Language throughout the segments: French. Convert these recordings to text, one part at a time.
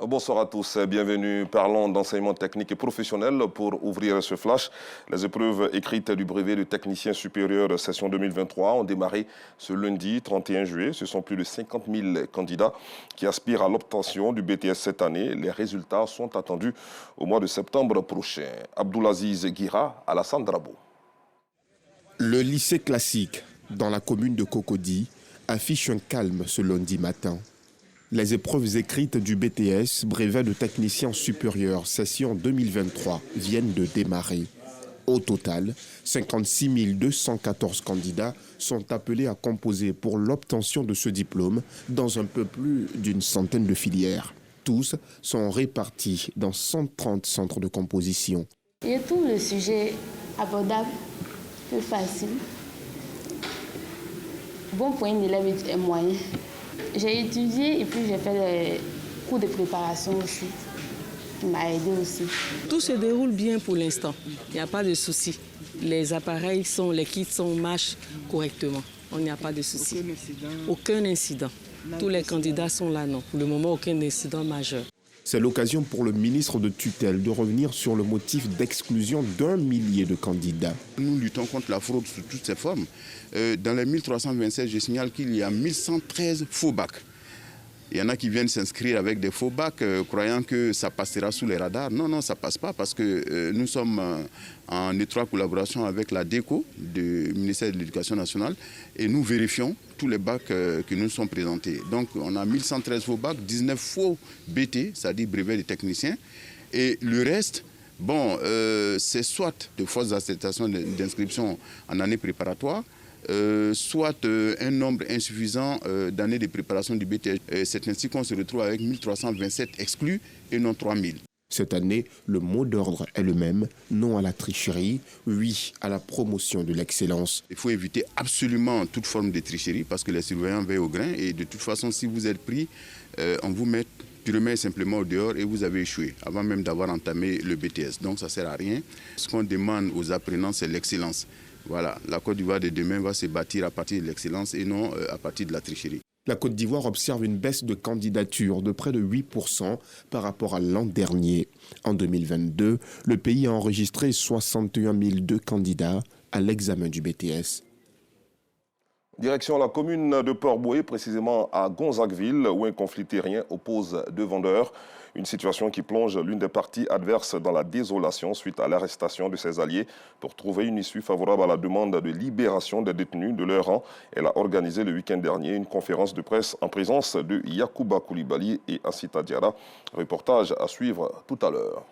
Bonsoir à tous, bienvenue. Parlons d'enseignement technique et professionnel pour ouvrir ce flash. Les épreuves écrites du brevet de technicien supérieur session 2023 ont démarré ce lundi 31 juillet. Ce sont plus de 50 000 candidats qui aspirent à l'obtention du BTS cette année. Les résultats sont attendus au mois de septembre prochain. Abdoulaziz Guira, Alassane Drabo. Le lycée classique dans la commune de Cocody affiche un calme ce lundi matin. Les épreuves écrites du BTS, brevet de technicien supérieur, session 2023, viennent de démarrer. Au total, 56 214 candidats sont appelés à composer pour l'obtention de ce diplôme dans un peu plus d'une centaine de filières. Tous sont répartis dans 130 centres de composition. Je trouve le sujet abordable, plus facile. Bon pour un élève et moyen. J'ai étudié et puis j'ai fait des cours de préparation aussi, qui m'a aidé aussi. Tout se déroule bien pour l'instant, il n'y a pas de souci. Les appareils les kits marchent correctement, on n'y a pas de souci. Aucun incident. Tous les candidats sont là, non. Pour le moment, aucun incident majeur. C'est l'occasion pour le ministre de tutelle de revenir sur le motif d'exclusion d'1 millier de candidats. Nous luttons contre la fraude sous toutes ses formes. Dans les 1327, je signale qu'il y a 1113 faux bacs. Il y en a qui viennent s'inscrire avec des faux bacs, croyant que ça passera sous les radars. Non, non, ça ne passe pas parce que nous sommes en étroite collaboration avec la DECO, du ministère de l'Éducation nationale, et nous vérifions tous les bacs qui nous sont présentés. Donc, on a 1113 faux bacs, 19 faux BT, c'est-à-dire brevet de technicien, et le reste, bon, c'est soit de fausses attestations d'inscription en année préparatoire, soit un nombre insuffisant d'années de préparation du BTS. C'est ainsi qu'on se retrouve avec 1327 exclus et non 3000. Cette année, le mot d'ordre est le même, non à la tricherie, oui à la promotion de l'excellence. Il faut éviter absolument toute forme de tricherie parce que les surveillants veillent au grain et de toute façon, si vous êtes pris, on vous met purement et simplement au dehors et vous avez échoué avant même d'avoir entamé le BTS. Donc ça ne sert à rien. Ce qu'on demande aux apprenants, c'est l'excellence. Voilà, la Côte d'Ivoire de demain va se bâtir à partir de l'excellence et non à partir de la tricherie. La Côte d'Ivoire observe une baisse de candidature de près de 8% par rapport à l'an dernier. En 2022, le pays a enregistré 61 002 candidats à l'examen du BTS. Direction la commune de Port-Bouët, précisément à Gonzagueville, où un conflit terrien oppose deux vendeurs. Une situation qui plonge l'une des parties adverses dans la désolation suite à l'arrestation de ses alliés. Pour trouver une issue favorable à la demande de libération des détenus de leur rang, elle a organisé le week-end dernier une conférence de presse en présence de Yacouba Koulibaly et Assita Diarra. Reportage à suivre tout à l'heure.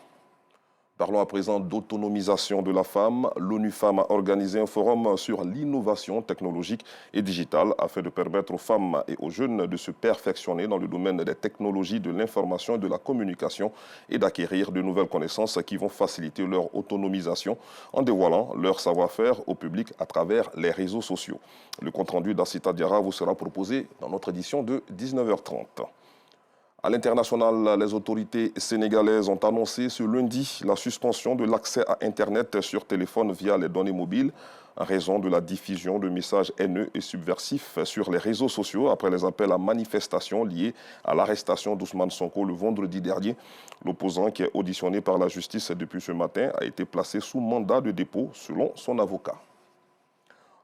Parlons à présent d'autonomisation de la femme. L'ONU Femmes a organisé un forum sur l'innovation technologique et digitale afin de permettre aux femmes et aux jeunes de se perfectionner dans le domaine des technologies de l'information et de la communication et d'acquérir de nouvelles connaissances qui vont faciliter leur autonomisation en dévoilant leur savoir-faire au public à travers les réseaux sociaux. Le compte-rendu d'Assita Diarra vous sera proposé dans notre édition de 19h30. À l'international, les autorités sénégalaises ont annoncé ce lundi la suspension de l'accès à Internet sur téléphone via les données mobiles en raison de la diffusion de messages haineux et subversifs sur les réseaux sociaux après les appels à manifestations liés à l'arrestation d'Ousmane Sonko le vendredi dernier. L'opposant, qui est auditionné par la justice depuis ce matin, a été placé sous mandat de dépôt selon son avocat.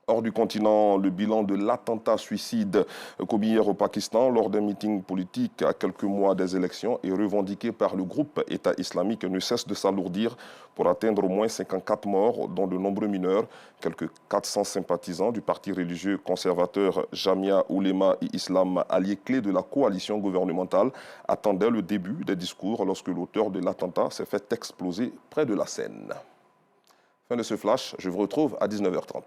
Hors du continent, le bilan de l'attentat suicide commis hier au Pakistan lors d'un meeting politique à quelques mois des élections et revendiqué par le groupe État islamique ne cesse de s'alourdir pour atteindre au moins 54 morts, dont de nombreux mineurs. Quelques 400 sympathisants du parti religieux conservateur Jamia Oulema et Islam, allié clé de la coalition gouvernementale, attendaient le début des discours lorsque l'auteur de l'attentat s'est fait exploser près de la scène. Fin de ce flash, je vous retrouve à 19h30.